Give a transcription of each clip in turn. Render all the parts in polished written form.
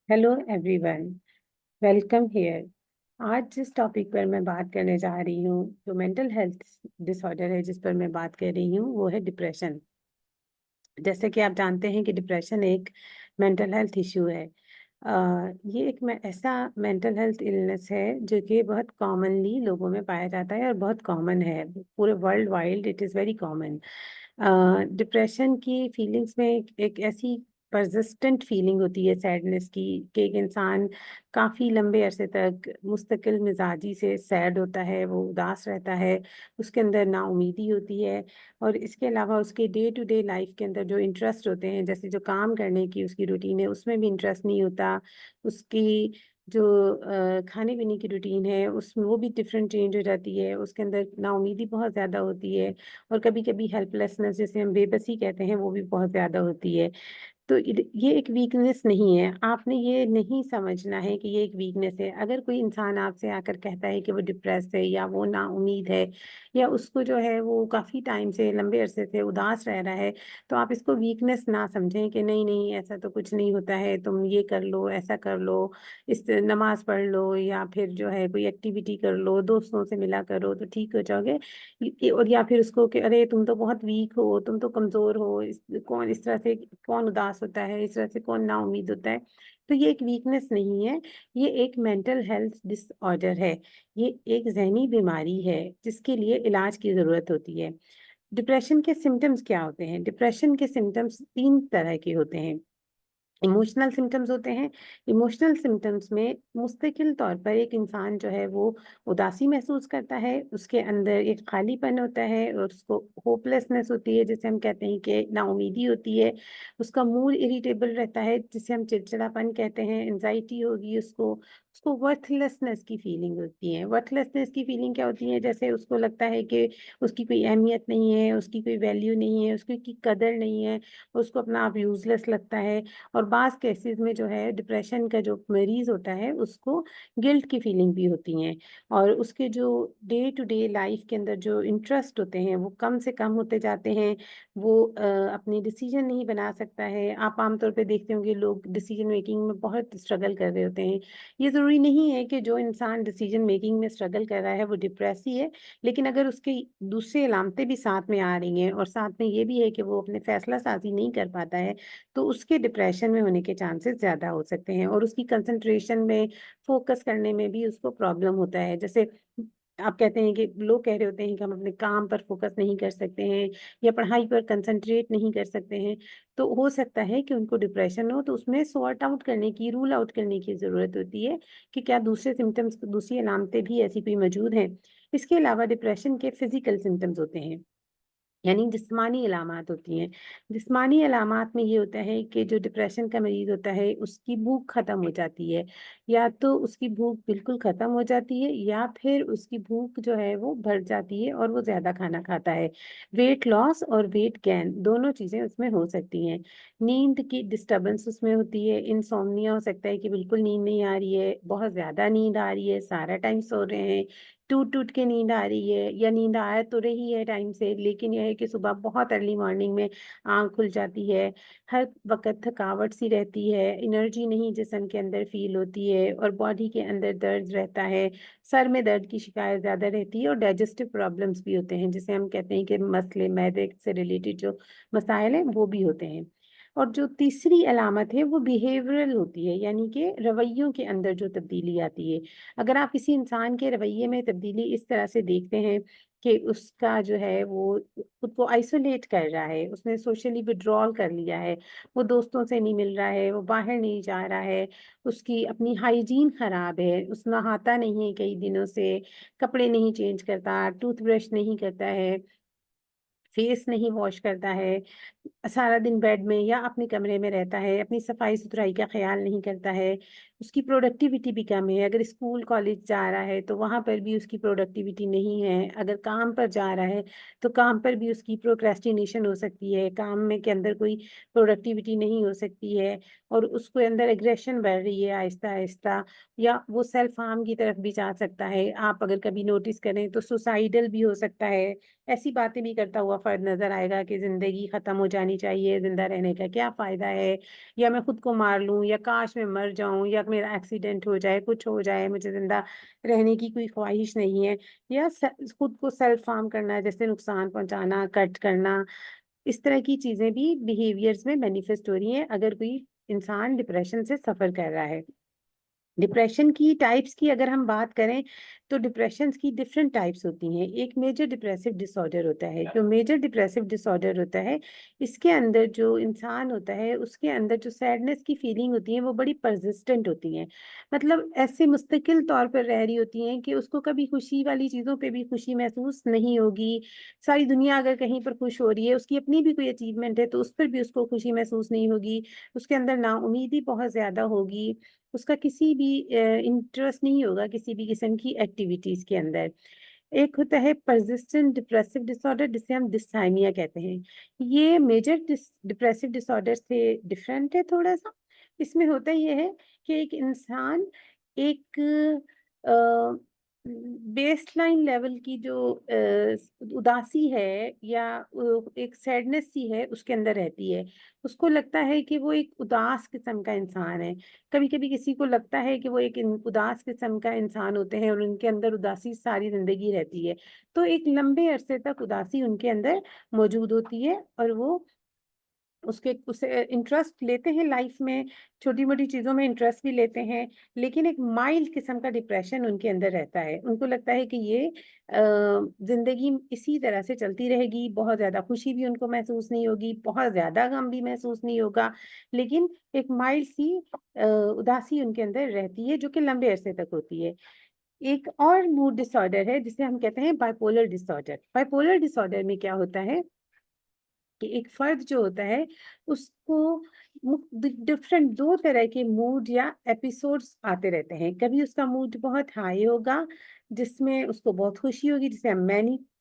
Hello everyone, welcome here. आज जिस topic पर मैं बात करने जा रही हूँ, जो मेंटल हेल्थ डिसऑर्डर है जिस पर मैं बात कर रही हूँ, वो है डिप्रेशन। जैसे कि आप जानते हैं कि डिप्रेशन एक मेंटल हेल्थ इश्यू है। ये एक ऐसा मेंटल हेल्थ इलनेस है जो कि बहुत कॉमनली लोगों में पाया जाता है और बहुत कॉमन है। पूरे world wide it is very common. Depression की फीलिंग्स में एक ऐसी परसिस्टेंट फीलिंग होती है सैडनेस की, कि एक इंसान काफ़ी लंबे अरसे तक मुस्तकिल मिजाजी से सैड होता है, वो उदास रहता है, उसके अंदर नाउमीदी होती है। और इसके अलावा उसके डे टू डे लाइफ के अंदर जो इंटरेस्ट होते हैं, जैसे जो काम करने की उसकी रूटीन है, उसमें भी इंटरेस्ट नहीं होता। उसकी जो खाने पीने की रूटीन है, उसमें वो भी डिफरेंट चेंज हो जाती है। उसके अंदर नाउमीदी बहुत ज़्यादा होती है और कभी कभी हेल्पलेसनेस, जैसे हम बेबसी कहते हैं, वो भी बहुत ज़्यादा होती है। तो ये एक वीकनेस नहीं है। आपने ये नहीं समझना है कि ये एक वीकनेस है। अगर कोई इंसान आपसे आकर कहता है कि वो डिप्रेस्ड है या वो नाउम्मीद है या उसको जो है वो काफ़ी टाइम से, लंबे अरसे से उदास रह रहा है, तो आप इसको वीकनेस ना समझें कि नहीं नहीं ऐसा तो कुछ नहीं होता है, तुम ये कर लो, ऐसा कर लो, इस नमाज पढ़ लो या फिर जो है कोई एक्टिविटी कर लो, दोस्तों से मिला करो तो ठीक हो जाओगे। और या फिर उसको कि अरे तुम तो बहुत वीक हो, तुम तो कमज़ोर हो, कौन इस तरह से कौन उदास होता है, इस तरह से कौन नाउम्मीद होता है। तो ये एक वीकनेस नहीं है, ये एक मेंटल हेल्थ डिसऑर्डर है। ये एक जहनी बीमारी है जिसके लिए इलाज की ज़रूरत होती है। डिप्रेशन के सिम्टम्स क्या होते हैं? डिप्रेशन के सिम्टम्स 3 तरह के होते हैं। इमोशनल सिम्पटम्स होते हैं। इमोशनल सिम्पटम्स में मुस्तकिल तौर पर एक इंसान जो है वो उदासी महसूस करता है, उसके अंदर एक खालीपन होता है और उसको होपलेसनेस होती है, जिसे हम कहते हैं कि नाउमीदी होती है। उसका मूड इरिटेबल रहता है, जिसे हम चिड़चिड़ापन कहते हैं। एंजाइटी होगी उसको। उसको वर्थलेसनेस की फीलिंग होती है। वर्थलेसनेस की फीलिंग क्या होती है? जैसे उसको लगता है कि उसकी कोई अहमियत नहीं है, उसकी कोई वैल्यू नहीं है, उसकी की कदर नहीं है, उसको अपना आप यूजलेस लगता है। और बाज़ केसेस में जो है डिप्रेशन का जो मरीज़ होता है उसको गिल्ट की फीलिंग भी होती हैं। और उसके जो डे टू डे लाइफ के अंदर जो इंटरेस्ट होते हैं वो कम से कम होते जाते हैं। वो अपनी डिसीजन नहीं बना सकता है। आप आमतौर पे देखते होंगे लोग डिसीजन मेकिंग में बहुत स्ट्रगल कर रहे होते हैं। ये ज़रूरी नहीं है कि जो इंसान डिसीजन मेकिंग में स्ट्रगल कर रहा है वो डिप्रेस ही है, लेकिन अगर उसकी दूसरी अलामतें भी साथ में आ रही हैं और साथ में ये भी है कि वो अपने फैसला साजी नहीं कर पाता है, तो उसके डिप्रेशन में होने के चांसेस ज़्यादा हो सकते हैं और उसकी कंसंट्रेशन में, फोकस करने में भी उसको प्रॉब्लम होता है। जैसे आप कहते हैं कि लोग कह रहे होते हैं कि हम अपने काम पर फोकस नहीं कर सकते हैं या पढ़ाई पर कंसंट्रेट नहीं कर सकते हैं, तो हो सकता है कि उनको डिप्रेशन हो। तो उसमें सॉर्ट आउट करने की, रूल आउट करने की ज़रूरत होती है कि क्या दूसरे सिम्टम्स, दूसरी अलामतें भी ऐसी कोई मौजूद हैं। इसके अलावा डिप्रेशन के फिजिकल सिम्टम्स होते हैं, यानी जिस्मानी अलामात होती हैं। जिस्मानी अलामात में ये होता है कि जो डिप्रेशन का मरीज़ होता है उसकी भूख ख़त्म हो जाती है, या तो उसकी भूख बिल्कुल ख़त्म हो जाती है या फिर उसकी भूख जो है वो बढ़ जाती है और वो ज़्यादा खाना खाता है। वेट लॉस और वेट गेन दोनों चीज़ें उसमें हो सकती हैं। नींद की डिस्टर्बेंस उसमें होती है, इनसोम्निया हो सकता है कि बिल्कुल नींद नहीं आ रही है, बहुत ज़्यादा नींद आ रही है, सारा टाइम सो रहे हैं, टूट-टूट के नींद आ रही है, या नींद आ तो रही है टाइम से, लेकिन ये है कि सुबह बहुत अर्ली मॉर्निंग में आँख खुल जाती है। हर वक़्त थकावट सी रहती है, एनर्जी नहीं जिस्म के अंदर फ़ील होती है और बॉडी के अंदर दर्द रहता है। सर में दर्द की शिकायत ज़्यादा रहती है और डाइजेस्टिव प्रॉब्लम्स भी होते हैं, जिसे हम कहते हैं कि मसले, मैदे से रिलेटेड जो मसाइल हैं, वो भी होते हैं। और जो तीसरी अलामत है वो बिहेवियरल होती है, यानी कि रवैयों के अंदर जो तब्दीली आती है। अगर आप किसी इंसान के रवैये में तब्दीली इस तरह से देखते हैं कि उसका जो है वो खुद को आइसोलेट कर रहा है, उसने सोशली विथड्रॉल कर लिया है, वो दोस्तों से नहीं मिल रहा है, वो बाहर नहीं जा रहा है, उसकी अपनी हाइजीन खराब है, उस नहाता नहीं है कई दिनों से, कपड़े नहीं चेंज करता, टूथब्रश नहीं करता है, फेस नहीं वॉश करता है, सारा दिन बेड में या अपने कमरे में रहता है, अपनी सफाई-सुथराई का ख़्याल नहीं करता है, उसकी प्रोडक्टिविटी भी कम है। अगर स्कूल, कॉलेज जा रहा है, तो वहाँ पर भी उसकी प्रोडक्टिविटी नहीं है। अगर काम पर जा रहा है, तो काम पर भी उसकी प्रोक्रेस्टिनेशन हो सकती है, काम में के अंदर कोई प्रोडक्टिविटी नहीं हो सकती है और उसके अंदर एग्रेशन बढ़ रही है आहिस्ता-आहिस्ता, या वो सेल्फ हार्म की तरफ भी जा सकता है। आप अगर कभी नोटिस करें, तो सुसाइडल भी हो सकता है। ऐसी बातें भी करता हुआ फर्द नजर आएगा कि जिंदगी खत्म हो जानी चाहिए, जिंदा रहने का क्या फायदा है, या मैं खुद को मार लूं, या काश मैं मर जाऊं, या मेरा एक्सीडेंट हो जाए, कुछ हो जाए, मुझे जिंदा रहने की कोई ख्वाहिश नहीं है, या खुद को सेल्फ हार्म करना, जैसे नुकसान पहुंचाना, कट करना। इस तरह की चीजें भी बिहेवियर्स में मैनिफेस्ट हो रही हैं अगर कोई इंसान डिप्रेशन से सफर कर रहा है। डिप्रेशन की टाइप्स की अगर हम बात करें तो डिप्रेशन की डिफरेंट टाइप्स होती हैं। एक मेजर डिप्रेसिव डिसऑर्डर होता है। जो मेजर डिप्रेसिव डिसऑर्डर होता है, इसके अंदर जो इंसान होता है उसके अंदर जो सैडनेस की फीलिंग होती है वो बड़ी परसिस्टेंट होती हैं। मतलब ऐसे मुस्तकिल तौर पर रह रही होती हैं कि उसको कभी खुशी वाली चीज़ों पे भी खुशी महसूस नहीं होगी। सारी दुनिया अगर कहीं पर खुश हो रही है, उसकी अपनी भी कोई अचीवमेंट है तो उस पर भी उसको खुशी महसूस नहीं होगी। उसके अंदर नाउम्मीदी बहुत ज़्यादा होगी। उसका किसी भी इंटरेस्ट नहीं होगा किसी भी किस्म की एक्टिविटीज के अंदर। एक होता है परसिस्टेंट डिप्रेसिव डिसऑर्डर, जिसे हम डिसथाइमिया कहते हैं। ये मेजर डिप्रेसिव डिसऑर्डर से डिफरेंट है थोड़ा सा। इसमें होता यह है कि एक इंसान एक बेसलाइन लेवल की जो उदासी है या एक सैडनेस सी है उसके अंदर रहती है। उसको लगता है कि वो एक उदास किस्म का इंसान है। कभी कभी किसी को लगता है कि वो एक उदास किस्म का इंसान होते हैं और उनके अंदर उदासी सारी जिंदगी रहती है। तो एक लंबे अरसे तक उदासी उनके अंदर मौजूद होती है और वो उसके उसे इंटरेस्ट लेते हैं लाइफ में, छोटी मोटी चीजों में इंटरेस्ट भी लेते हैं, लेकिन एक माइल्ड किस्म का डिप्रेशन उनके अंदर रहता है। उनको लगता है कि ये जिंदगी इसी तरह से चलती रहेगी, बहुत ज्यादा खुशी भी उनको महसूस नहीं होगी, बहुत ज्यादा गम भी महसूस नहीं होगा, लेकिन एक माइल्ड सी उदासी उनके अंदर रहती है जो कि लंबे अरसे तक होती है। एक और मूड डिसऑर्डर है जिसे हम कहते हैं बाइपोलर डिसऑर्डर। बाइपोलर डिसऑर्डर में क्या होता है कि एक फर्द जो होता है उसको डिफरेंट दो तरह के मूड या एपिसोड्स आते रहते हैं। कभी उसका मूड बहुत हाई होगा जिसमें उसको बहुत खुशी होगी, जिसे हम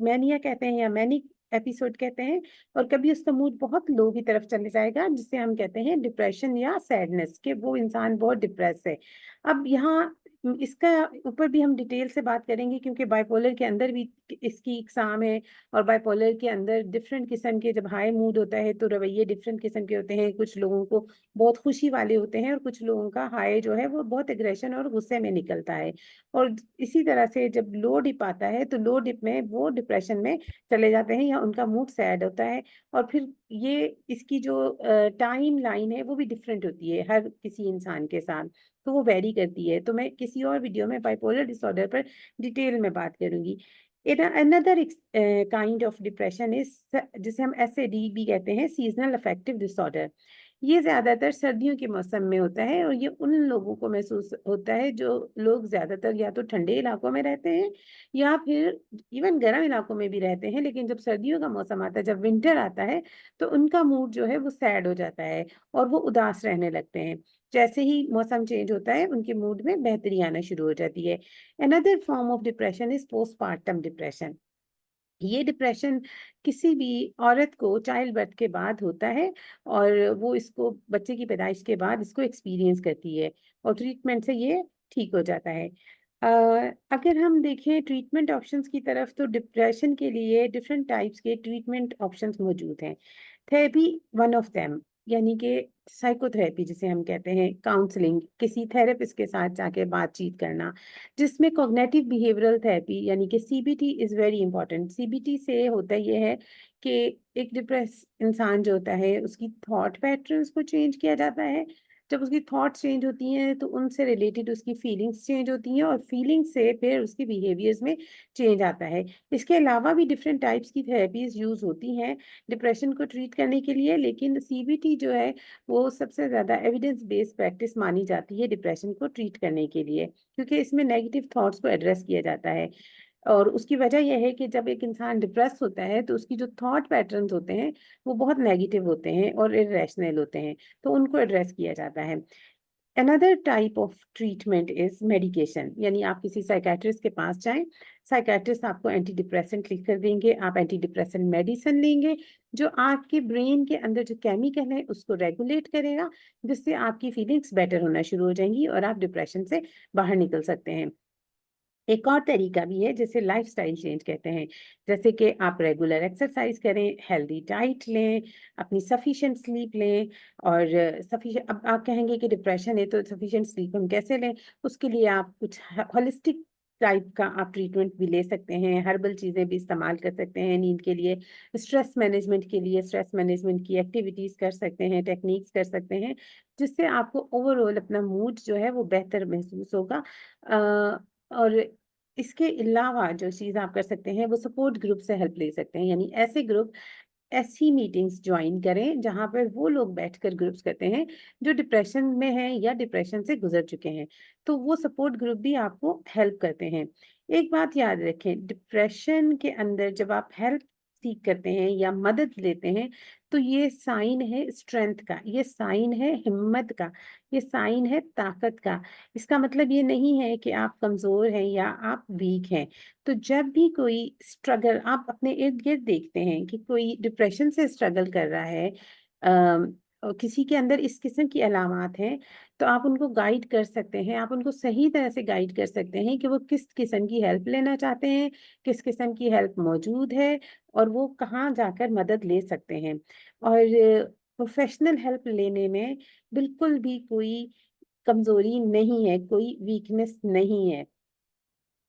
मैनिया कहते हैं या मैनिक एपिसोड कहते हैं। और कभी उसका मूड बहुत लो की तरफ चले जाएगा जिसे हम कहते हैं डिप्रेशन या सैडनेस, कि वो इंसान बहुत डिप्रेस है। अब यहाँ इसका ऊपर भी हम डिटेल से बात करेंगे क्योंकि बाइपोलर के अंदर भी इसकी इकसाम है। और बाइपोलर के अंदर डिफरेंट किस्म के, जब हाई मूड होता है तो रवैये डिफरेंट किस्म के होते हैं। कुछ लोगों को बहुत खुशी वाले होते हैं और कुछ लोगों का हाई जो है वो बहुत एग्रेशन और गुस्से में निकलता है। और इसी तरह से जब लो डिप आता है तो लो डिप में वो डिप्रेशन में चले जाते हैं या उनका मूड सैड होता है। और फिर ये इसकी जो टाइम लाइन है वो भी डिफरेंट होती है हर किसी इंसान के साथ, तो वो वेरी करती है। तो मैं किसी और वीडियो में बाइपोलर डिसऑर्डर पर डिटेल में बात करूंगी। Another kind of depression is, जिसे हम एसएडी भी कहते हैं, सीजनल अफेक्टिव डिसऑर्डर। ये ज्यादातर सर्दियों के मौसम में होता है और ये उन लोगों को महसूस होता है जो लोग ज्यादातर या तो ठंडे इलाकों में रहते हैं या फिर इवन गर्म इलाकों में भी रहते हैं। लेकिन जब सर्दियों का मौसम आता है, जब विंटर आता है, तो उनका मूड जो है वो सैड हो जाता है और वो उदास रहने लगते हैं। जैसे ही मौसम चेंज होता है उनके मूड में बेहतरी आना शुरू हो जाती है। Another form of depression is postpartum depression. ये डिप्रेशन किसी भी औरत को चाइल्ड बर्थ के बाद होता है और वो इसको बच्चे की पैदाइश के बाद इसको एक्सपीरियंस करती है और ट्रीटमेंट से ये ठीक हो जाता है। अगर हम देखें ट्रीटमेंट ऑप्शंस की तरफ तो डिप्रेशन के लिए डिफरेंट टाइप्स के ट्रीटमेंट ऑप्शंस मौजूद हैं। थेरेपी वन ऑफ देम, यानी कि साइकोथेरेपी जिसे हम कहते हैं, काउंसलिंग, किसी थेरेपिस्ट के साथ जाके बातचीत करना, जिसमें कॉग्निटिव बिहेवियरल थेरेपी यानी कि CBT is very important. CBT से होता यह है कि एक डिप्रेस इंसान जो होता है उसकी थॉट पैटर्न्स को चेंज किया जाता है। जब उसकी थॉट्स चेंज होती हैं तो उनसे रिलेटेड उसकी फीलिंग्स चेंज होती हैं और फीलिंग्स से फिर उसके बिहेवियर्स में चेंज आता है। इसके अलावा भी डिफरेंट टाइप्स की थेरेपीज यूज होती हैं डिप्रेशन को ट्रीट करने के लिए, लेकिन सीबीटी जो है वो सबसे ज़्यादा एविडेंस बेस्ड प्रैक्टिस मानी जाती है डिप्रेशन को ट्रीट करने के लिए, क्योंकि इसमें नेगेटिव थॉट्स को एड्रेस किया जाता है। और उसकी वजह यह है कि जब एक इंसान डिप्रेस होता है तो उसकी जो थॉट पैटर्न्स होते हैं वो बहुत नेगेटिव होते हैं और इरेशनल होते हैं, तो उनको एड्रेस किया जाता है। Another type of treatment is medication, यानी आप किसी साइकेट्रिस्ट के पास जाएं, साइकेट्रिस्ट आपको एंटी डिप्रेसेंट लिख कर देंगे, आप एंटी डिप्रेसेंट मेडिसिन लेंगे जो आपके ब्रेन के अंदर जो केमिकल है उसको रेगुलेट करेगा, जिससे आपकी फीलिंग्स बेटर होना शुरू हो जाएंगी और आप डिप्रेशन से बाहर निकल सकते हैं। एक और तरीका भी है जिसे लाइफस्टाइल चेंज कहते हैं, जैसे कि आप रेगुलर एक्सरसाइज करें, हेल्दी डाइट लें, अपनी सफिशिएंट स्लीप लें। और सफिशिएंट, अब आप कहेंगे कि डिप्रेशन है तो सफिशिएंट स्लीप हम कैसे लें? उसके लिए आप कुछ होलिस्टिक टाइप का आप ट्रीटमेंट भी ले सकते हैं, हर्बल चीज़ें भी इस्तेमाल कर सकते हैं नींद के लिए, स्ट्रेस मैनेजमेंट के लिए स्ट्रेस मैनेजमेंट की एक्टिविटीज़ कर सकते हैं, टेक्निक्स कर सकते हैं, जिससे आपको ओवरऑल अपना मूड जो है वो बेहतर महसूस होगा। और इसके अलावा जो चीज़ आप कर सकते हैं वो सपोर्ट ग्रुप से हेल्प ले सकते हैं, यानी ऐसे ग्रुप, ऐसी मीटिंग्स ज्वाइन करें जहाँ पर वो लोग बैठकर ग्रुप्स करते हैं जो डिप्रेशन में हैं या डिप्रेशन से गुजर चुके हैं, तो वो सपोर्ट ग्रुप भी आपको हेल्प करते हैं। एक बात याद रखें, डिप्रेशन के अंदर जब आप हेल्प सीख करते हैं या मदद लेते हैं, तो ये साइन है स्ट्रेंथ का, ये साइन है हिम्मत का, ये साइन है ताकत का। इसका मतलब ये नहीं है कि आप कमज़ोर हैं या आप वीक हैं। तो जब भी कोई स्ट्रगल आप अपने इर्द-गिर्द देखते हैं कि कोई डिप्रेशन से स्ट्रगल कर रहा है, और किसी के अंदर इस किस्म की अलामात हैं, तो आप उनको गाइड कर सकते हैं, आप उनको सही तरह से गाइड कर सकते हैं कि वो किस किस्म की हेल्प लेना चाहते हैं, किस किस्म की हेल्प मौजूद है और वो कहाँ जाकर मदद ले सकते हैं। और प्रोफ़ेशनल हेल्प लेने में बिल्कुल भी कोई कमज़ोरी नहीं है, कोई वीकनेस नहीं है।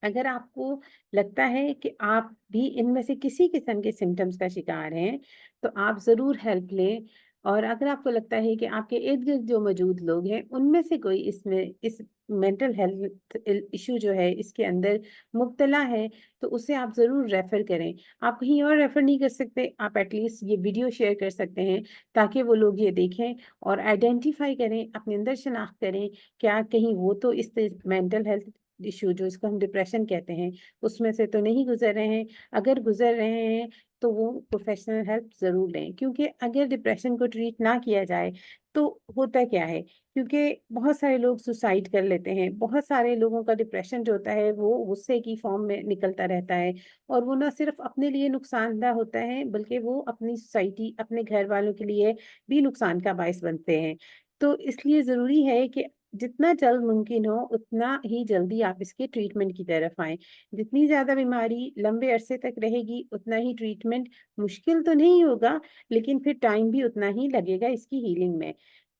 अगर आपको लगता है कि आप भी इनमें से किसी किस्म के सिम्पटम्स का शिकार हैं, तो आप ज़रूर हेल्प लें। और अगर आपको लगता है कि आपके इर्द-गिर्द जो मौजूद लोग हैं, उनमें से कोई इसमें इस मेंटल हेल्थ इश्यू जो है, इसके अंदर मुब्तला है, तो उसे आप ज़रूर रेफ़र करें। आप कहीं और रेफ़र नहीं कर सकते, आप एटलीस्ट ये वीडियो शेयर कर सकते हैं, ताकि वो लोग ये देखें और आइडेंटिफ़ाई करें, अपने अंदर शनाख्त करें, क्या कहीं वो तो इस मेंटल हेल्थ इश्यू जो इसको हम डिप्रेशन कहते हैं, उसमें से तो नहीं गुज़र रहे हैं। अगर गुज़र रहे हैं, तो वो प्रोफ़ेशनल हेल्प ज़रूर लें, क्योंकि अगर डिप्रेशन को ट्रीट ना किया जाए, तो होता क्या है? क्योंकि बहुत सारे लोग सुसाइड कर लेते हैं, बहुत सारे लोगों का डिप्रेशन जो होता है, वो गुस्से की फ़ॉर्म में निकलता रहता है और वो ना सिर्फ़ अपने लिए नुकसानदेह होता है, बल्कि वो अपनी सोसाइटी, अपने घर वालों के लिए भी नुकसान का बायस बनते हैं। तो इसलिए ज़रूरी है कि जितना जल्द मुमकिन हो, उतना ही जल्दी आप इसके ट्रीटमेंट की तरफ आएँ। जितनी ज़्यादा बीमारी लंबे अरसे तक रहेगी, उतना ही ट्रीटमेंट मुश्किल तो नहीं होगा, लेकिन फिर टाइम भी उतना ही लगेगा इसकी हीलिंग में।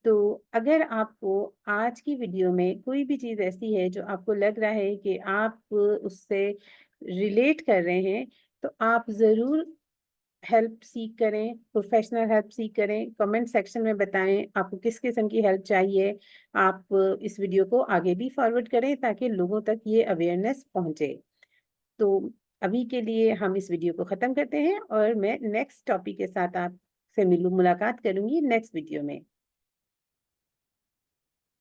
तो अगर आपको आज की वीडियो में कोई भी चीज़ ऐसी है, जो आपको लग रहा है कि आप उससे रिलेट कर रहे हैं, तो आप ज़रूर हेल्प सीक करें, प्रोफ़ेशनल हेल्प सीक करें। कमेंट सेक्शन में बताएँ आपको किस किस्म की हेल्प चाहिए। आप इस वीडियो को आगे भी फॉरवर्ड करें ताकि लोगों तक ये अवेयरनेस पहुँचे। तो अभी के लिए हम इस वीडियो को ख़त्म करते हैं और मैं नेक्स्ट टॉपिक के साथ आपसे मुलाकात करूँगी नेक्स्ट वीडियो में।